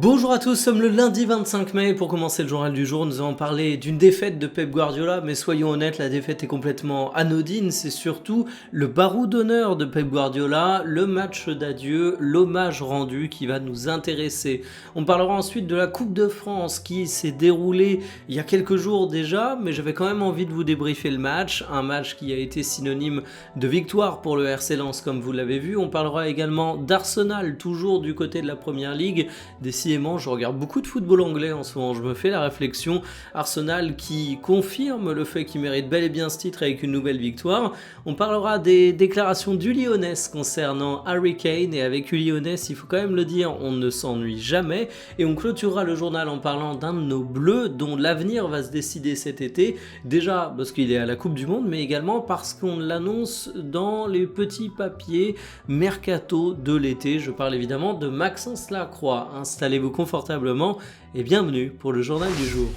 Bonjour à tous, nous sommes le lundi 25 mai. Pour commencer le journal du jour, nous allons parler d'une défaite de Pep Guardiola, mais soyons honnêtes, la défaite est complètement anodine. C'est surtout le barreau d'honneur de Pep Guardiola, le match d'adieu, l'hommage rendu qui va nous intéresser. On parlera ensuite de la Coupe de France qui s'est déroulée il y a quelques jours déjà, mais j'avais quand même envie de vous débriefer le match, un match qui a été synonyme de victoire pour le RC Lens comme vous l'avez vu. On parlera également d'Arsenal, toujours du côté de la Première Ligue. Décidément, je regarde beaucoup de football anglais en ce moment, je me fais la réflexion. Arsenal qui confirme le fait qu'il mérite bel et bien ce titre avec une nouvelle victoire. On parlera des déclarations d'Uli Hoeneß concernant Harry Kane, et avec Uli Hoeneß, il faut quand même le dire, on ne s'ennuie jamais. Et on clôturera le journal en parlant d'un de nos bleus dont l'avenir va se décider cet été. Déjà parce qu'il est à la Coupe du Monde, mais également parce qu'on l'annonce dans les petits papiers mercato de l'été. Je parle évidemment de Maxence Lacroix. Installez-vous confortablement et bienvenue pour le journal du jour.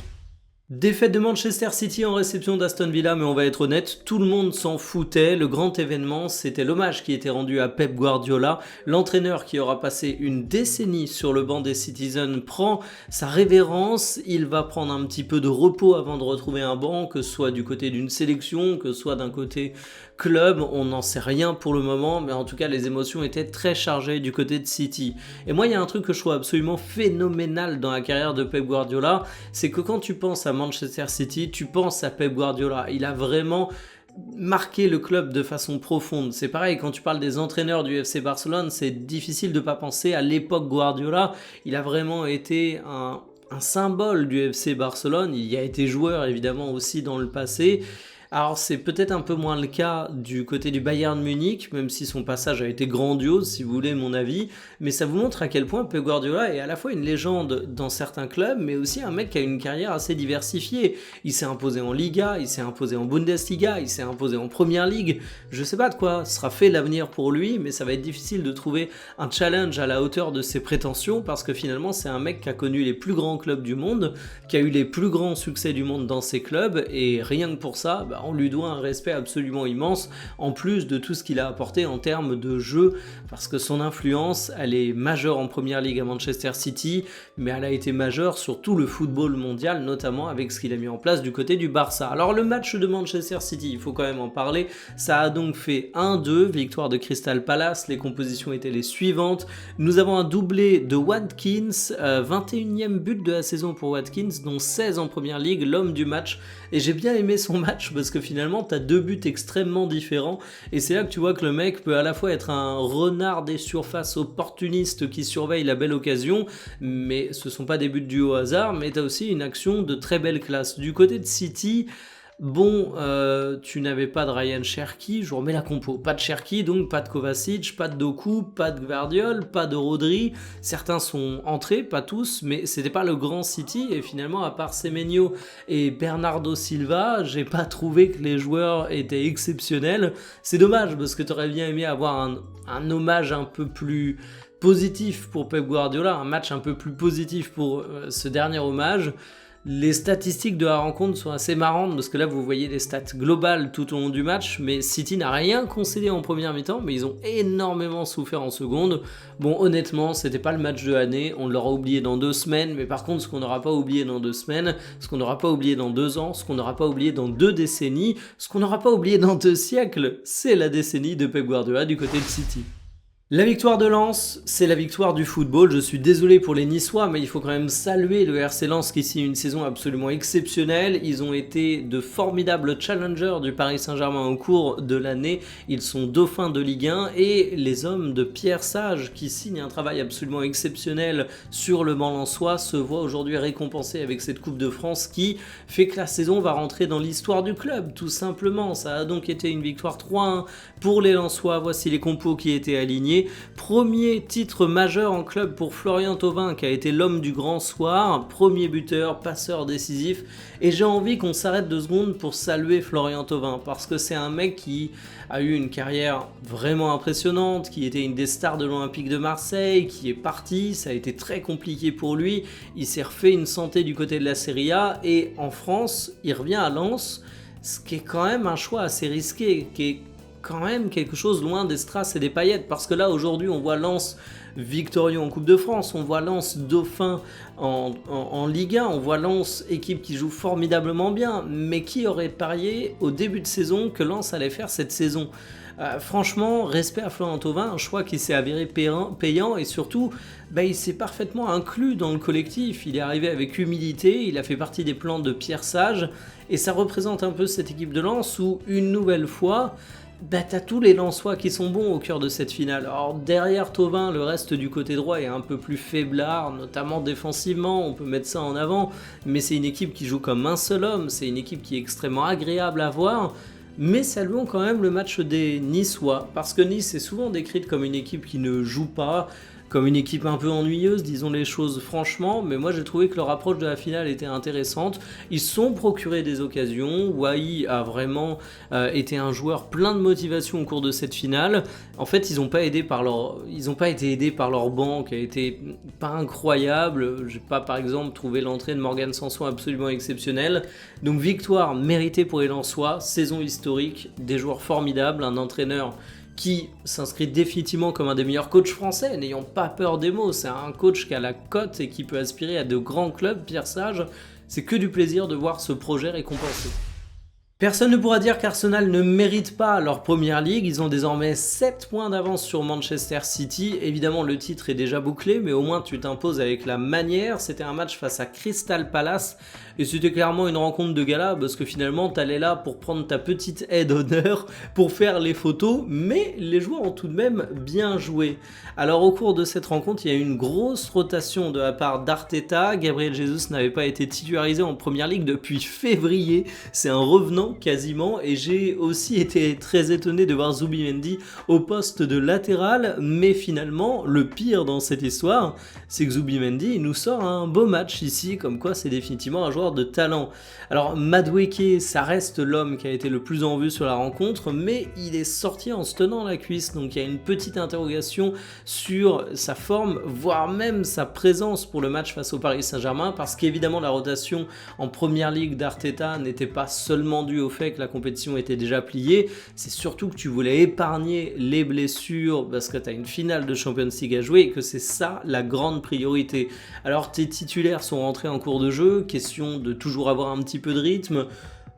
Défaite de Manchester City en réception d'Aston Villa, mais on va être honnête, tout le monde s'en foutait. Le grand événement, c'était l'hommage qui était rendu à Pep Guardiola. L'entraîneur qui aura passé une décennie sur le banc des Citizens prend sa révérence. Il va prendre un petit peu de repos avant de retrouver un banc, que ce soit du côté d'une sélection, que ce soit d'un côté club. On n'en sait rien pour le moment, mais en tout cas, les émotions étaient très chargées du côté de City. Et moi, il y a un truc que je trouve absolument phénoménal dans la carrière de Pep Guardiola, c'est que quand tu penses à Manchester City, tu penses à Pep Guardiola. Il a vraiment marqué le club de façon profonde. C'est pareil, quand tu parles des entraîneurs du FC Barcelone, c'est difficile de ne pas penser à l'époque Guardiola. Il a vraiment été un symbole du FC Barcelone. Il y a été joueur évidemment aussi dans le passé. Alors c'est peut-être un peu moins le cas du côté du Bayern Munich, même si son passage a été grandiose, si vous voulez mon avis, mais ça vous montre à quel point Pep Guardiola est à la fois une légende dans certains clubs, mais aussi un mec qui a une carrière assez diversifiée. Il s'est imposé en Liga, il s'est imposé en Bundesliga, il s'est imposé en Première Ligue. Je sais pas de quoi sera fait l'avenir pour lui, mais ça va être difficile de trouver un challenge à la hauteur de ses prétentions, parce que finalement c'est un mec qui a connu les plus grands clubs du monde, qui a eu les plus grands succès du monde dans ses clubs, et rien que pour ça, on lui doit un respect absolument immense, en plus de tout ce qu'il a apporté en termes de jeu, parce que son influence, elle est majeure en Première Ligue à Manchester City, mais elle a été majeure sur tout le football mondial, notamment avec ce qu'il a mis en place du côté du Barça. Alors le match de Manchester City, il faut quand même en parler, ça a donc fait 1-2, victoire de Crystal Palace, les compositions étaient les suivantes. Nous avons un doublé de Watkins, 21e but de la saison pour Watkins, dont 16 en Première Ligue, l'homme du match, et j'ai bien aimé son match parce que finalement tu as deux buts extrêmement différents, et c'est là que tu vois que le mec peut à la fois être un renard des surfaces opportuniste qui surveille la belle occasion, mais ce sont pas des buts dus au hasard, mais tu as aussi une action de très belle classe. Du côté de City, tu n'avais pas de Ryan Cherki, je vous remets la compo, pas de Cherki, donc pas de Kovacic, pas de Doku, pas de Gvardiol, pas de Rodri, certains sont entrés, pas tous, mais c'était pas le grand City, et finalement à part Semenyo et Bernardo Silva, j'ai pas trouvé que les joueurs étaient exceptionnels. C'est dommage, parce que t'aurais bien aimé avoir un hommage un peu plus positif pour Pep Guardiola, un match un peu plus positif pour ce dernier hommage. Les statistiques de la rencontre sont assez marrantes, parce que là vous voyez les stats globales tout au long du match, mais City n'a rien concédé en première mi-temps, mais ils ont énormément souffert en seconde. Bon, honnêtement, c'était pas le match de l'année, on l'aura oublié dans 2 semaines, mais par contre ce qu'on n'aura pas oublié dans 2 semaines, ce qu'on n'aura pas oublié dans 2 ans, ce qu'on n'aura pas oublié dans 2 décennies, ce qu'on n'aura pas oublié dans 2 siècles, c'est la décennie de Pep Guardiola du côté de City. La victoire de Lens, c'est la victoire du football. Je suis désolé pour les Niçois, mais il faut quand même saluer le RC Lens qui signe une saison absolument exceptionnelle. Ils ont été de formidables challengers du Paris Saint-Germain au cours de l'année. Ils sont dauphins de Ligue 1, et les hommes de Pierre Sage qui signent un travail absolument exceptionnel sur le banc lensois se voient aujourd'hui récompensés avec cette Coupe de France qui fait que la saison va rentrer dans l'histoire du club, tout simplement. Ça a donc été une victoire 3-1 pour les Lensois. Voici les compos qui étaient alignés. Premier titre majeur en club pour Florian Thauvin, qui a été l'homme du grand soir, premier buteur, passeur décisif, et j'ai envie qu'on s'arrête 2 secondes pour saluer Florian Thauvin, parce que c'est un mec qui a eu une carrière vraiment impressionnante, qui était une des stars de l'Olympique de Marseille, qui est parti, ça a été très compliqué pour lui, il s'est refait une santé du côté de la Serie A, et en France, il revient à Lens, ce qui est quand même un choix assez risqué, qui est quand même quelque chose loin des strass et des paillettes, parce que là aujourd'hui on voit Lens victorieux en Coupe de France, on voit Lens dauphin en Ligue 1, on voit Lens équipe qui joue formidablement bien, mais qui aurait parié au début de saison que Lens allait faire cette saison? Franchement, respect à Florent Thauvin, un choix qui s'est avéré payant et surtout, il s'est parfaitement inclus dans le collectif. Il est arrivé avec humilité, il a fait partie des plans de Pierre Sage et ça représente un peu cette équipe de Lens où, une nouvelle fois, t'as tous les Lensois qui sont bons au cœur de cette finale. Alors derrière Thauvin, le reste du côté droit est un peu plus faiblard, notamment défensivement, on peut mettre ça en avant, mais c'est une équipe qui joue comme un seul homme, c'est une équipe qui est extrêmement agréable à voir. Mais saluons quand même le match des Niçois, parce que Nice est souvent décrite comme une équipe qui ne joue pas, comme une équipe un peu ennuyeuse, disons les choses franchement, mais moi j'ai trouvé que leur approche de la finale était intéressante. Ils se sont procurés des occasions, Wai a vraiment été un joueur plein de motivation au cours de cette finale. En fait, ils n'ont pas été aidés par leur banc qui a été pas incroyable. J'ai pas par exemple trouvé l'entrée de Morgan Sanson absolument exceptionnelle. Donc victoire méritée pour les Lensois, saison historique, des joueurs formidables, un entraîneur qui s'inscrit définitivement comme un des meilleurs coachs français, n'ayons pas peur des mots, c'est un coach qui a la cote et qui peut aspirer à de grands clubs, Pierre Sage, c'est que du plaisir de voir ce projet récompensé. Personne ne pourra dire qu'Arsenal ne mérite pas leur première ligue, ils ont désormais 7 points d'avance sur Manchester City, évidemment le titre est déjà bouclé, mais au moins tu t'imposes avec la manière, c'était un match face à Crystal Palace, et c'était clairement une rencontre de gala, parce que finalement t'allais là pour prendre ta petite aide d'honneur, pour faire les photos, mais les joueurs ont tout de même bien joué. Alors au cours de cette rencontre, il y a eu une grosse rotation de la part d'Arteta, Gabriel Jesus n'avait pas été titularisé en première ligue depuis février, c'est un revenant quasiment, et j'ai aussi été très étonné de voir Zubimendi au poste de latéral, mais finalement le pire dans cette histoire c'est que Zubimendi nous sort un beau match ici, comme quoi c'est définitivement un joueur de talent. Alors Madueke, ça reste l'homme qui a été le plus en vue sur la rencontre, mais il est sorti en se tenant la cuisse, donc il y a une petite interrogation sur sa forme, voire même sa présence pour le match face au Paris Saint-Germain, parce qu'évidemment la rotation en première ligue d'Arteta n'était pas seulement due au fait que la compétition était déjà pliée, c'est surtout que tu voulais épargner les blessures parce que tu as une finale de Champions League à jouer et que c'est ça la grande priorité. Alors tes titulaires sont rentrés en cours de jeu, question de toujours avoir un petit peu de rythme,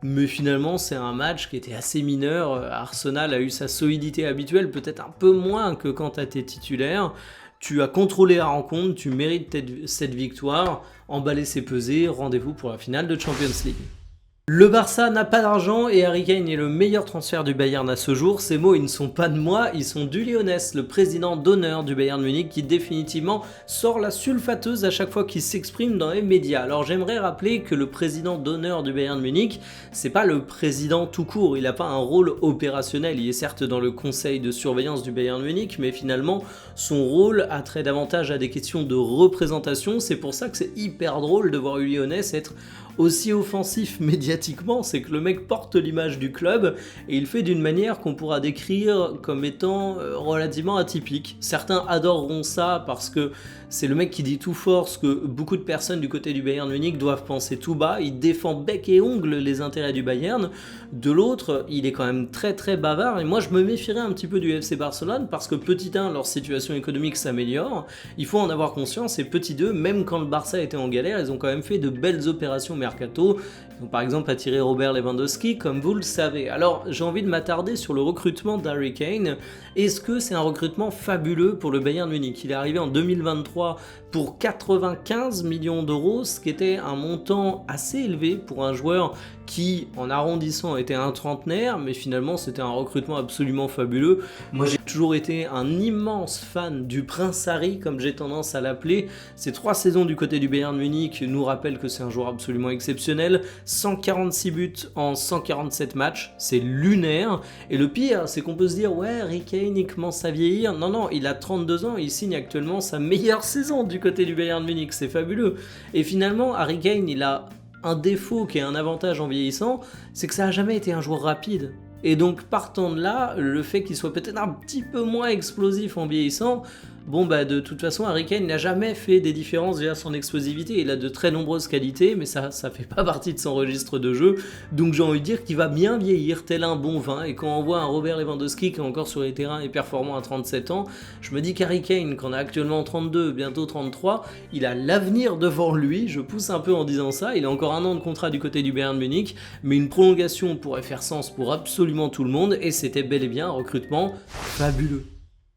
mais finalement c'est un match qui était assez mineur. Arsenal a eu sa solidité habituelle, peut-être un peu moins que quand tu as tes titulaires. Tu as contrôlé la rencontre, tu mérites cette victoire, emballer c'est peser, rendez-vous pour la finale de Champions League. Le Barça n'a pas d'argent et Harry Kane est le meilleur transfert du Bayern à ce jour. Ces mots, ils ne sont pas de moi, ils sont du Lyonnais, le président d'honneur du Bayern Munich, qui définitivement sort la sulfateuse à chaque fois qu'il s'exprime dans les médias. Alors j'aimerais rappeler que le président d'honneur du Bayern Munich, c'est pas le président tout court, il n'a pas un rôle opérationnel, il est certes dans le conseil de surveillance du Bayern Munich, mais finalement son rôle a trait davantage à des questions de représentation. C'est pour ça que c'est hyper drôle de voir Lyonnais être aussi offensif médiatiquement, c'est que le mec porte l'image du club et il fait d'une manière qu'on pourra décrire comme étant relativement atypique. Certains adoreront ça parce que c'est le mec qui dit tout fort ce que beaucoup de personnes du côté du Bayern Munich doivent penser tout bas, il défend bec et ongle les intérêts du Bayern. De l'autre, il est quand même très très bavard et moi je me méfierais un petit peu du FC Barcelone parce que petit 1, leur situation économique s'améliore, il faut en avoir conscience, et petit 2, même quand le Barça était en galère, ils ont quand même fait de belles opérations mercato. Ils ont par exemple attiré Robert Lewandowski, comme vous le savez. Alors j'ai envie de m'attarder sur le recrutement d'Harry Kane. Est-ce que c'est un recrutement fabuleux pour le Bayern Munich? Il est arrivé en 2023 pour 95 millions d'euros, ce qui était un montant assez élevé pour un joueur qui, en arrondissant, était un trentenaire, mais finalement c'était un recrutement absolument fabuleux. Moi j'ai toujours été un immense fan du Prince Harry, comme j'ai tendance à l'appeler. Ces 3 saisons du côté du Bayern Munich nous rappellent que c'est un joueur absolument exceptionnel. 146 buts en 147 matchs, c'est lunaire. Et le pire, c'est qu'on peut se dire, ouais, Harry Kane, il commence à vieillir. Non, il a 32 ans et il signe actuellement sa meilleure saison du côté du Bayern Munich, c'est fabuleux. Et finalement, Harry Kane, il a un défaut qui est un avantage en vieillissant, c'est que ça n'a jamais été un joueur rapide. Et donc partant de là, le fait qu'il soit peut-être un petit peu moins explosif en vieillissant, bon bah de toute façon Harry Kane n'a jamais fait des différences via son explosivité, il a de très nombreuses qualités, mais ça fait pas partie de son registre de jeu, donc j'ai envie de dire qu'il va bien vieillir tel un bon vin, et quand on voit un Robert Lewandowski qui est encore sur les terrains et performant à 37 ans, je me dis qu'Harry Kane, qu'on a actuellement 32, bientôt 33, il a l'avenir devant lui, je pousse un peu en disant ça, il a encore un an de contrat du côté du Bayern Munich, mais une prolongation pourrait faire sens pour absolument tout le monde, et c'était bel et bien un recrutement fabuleux.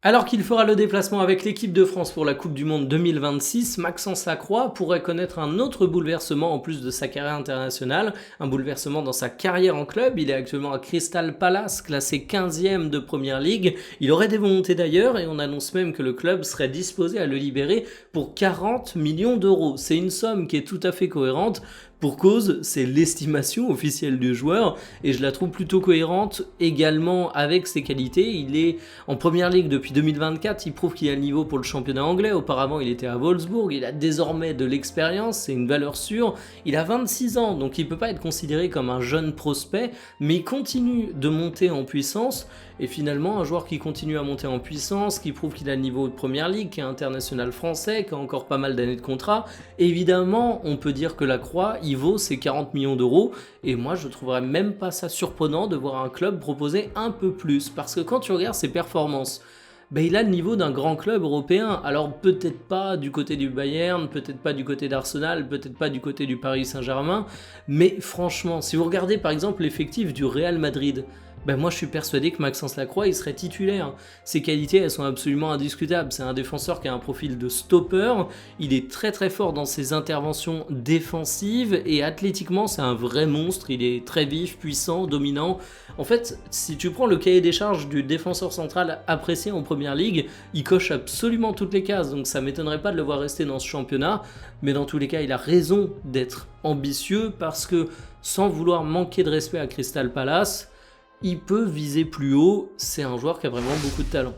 Alors qu'il fera le déplacement avec l'équipe de France pour la Coupe du Monde 2026, Maxence Lacroix pourrait connaître un autre bouleversement en plus de sa carrière internationale, un bouleversement dans sa carrière en club. Il est actuellement à Crystal Palace, classé 15e de Première Ligue. Il aurait des volontés d'ailleurs et on annonce même que le club serait disposé à le libérer pour 40 millions d'euros. C'est une somme qui est tout à fait cohérente. Pour cause, c'est l'estimation officielle du joueur et je la trouve plutôt cohérente également avec ses qualités. Il est en Première Ligue depuis 2024, il prouve qu'il a le niveau pour le championnat anglais. Auparavant, il était à Wolfsburg, il a désormais de l'expérience, c'est une valeur sûre. Il a 26 ans, donc il ne peut pas être considéré comme un jeune prospect, mais il continue de monter en puissance. Et finalement, un joueur qui continue à monter en puissance, qui prouve qu'il a le niveau de Première Ligue, qui est international français, qui a encore pas mal d'années de contrat, évidemment, on peut dire que Lacroix, il vaut ses 40 millions d'euros. Et moi, je trouverais même pas ça surprenant de voir un club proposer un peu plus. Parce que quand tu regardes ses performances, ben, il a le niveau d'un grand club européen. Alors peut-être pas du côté du Bayern, peut-être pas du côté d'Arsenal, peut-être pas du côté du Paris Saint-Germain. Mais franchement, si vous regardez par exemple l'effectif du Real Madrid, ben moi je suis persuadé que Maxence Lacroix il serait titulaire. Ses qualités elles sont absolument indiscutables, c'est un défenseur qui a un profil de stopper, il est très très fort dans ses interventions défensives et athlétiquement c'est un vrai monstre, il est très vif, puissant, dominant. En fait, si tu prends le cahier des charges du défenseur central apprécié en Première Ligue, il coche absolument toutes les cases, donc ça m'étonnerait pas de le voir rester dans ce championnat, mais dans tous les cas il a raison d'être ambitieux parce que sans vouloir manquer de respect à Crystal Palace, il peut viser plus haut, c'est un joueur qui a vraiment beaucoup de talent.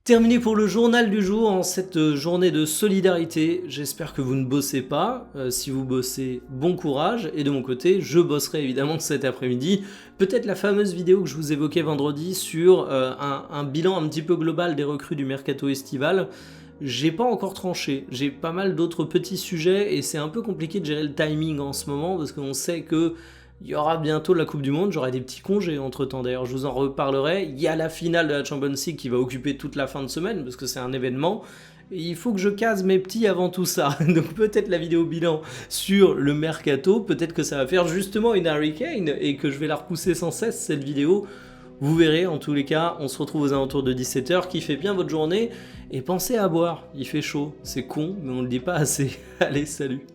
Terminé pour le journal du jour en cette journée de solidarité, j'espère que vous ne bossez pas, si vous bossez, bon courage, et de mon côté, je bosserai évidemment cet après-midi, peut-être la fameuse vidéo que je vous évoquais vendredi sur un bilan un petit peu global des recrues du mercato estival. J'ai pas encore tranché, j'ai pas mal d'autres petits sujets et c'est un peu compliqué de gérer le timing en ce moment parce qu'on sait que il y aura bientôt la Coupe du Monde, j'aurai des petits congés entre temps d'ailleurs, je vous en reparlerai. Il y a la finale de la Champions League qui va occuper toute la fin de semaine parce que c'est un événement. Et il faut que je case mes petits avant tout ça. Donc peut-être la vidéo bilan sur le mercato, peut-être que ça va faire justement une Harry Kane et que je vais la repousser sans cesse cette vidéo. Vous verrez, en tous les cas, on se retrouve aux alentours de 17h, kiffez bien votre journée et pensez à boire, il fait chaud, c'est con mais on le dit pas assez. Allez, salut.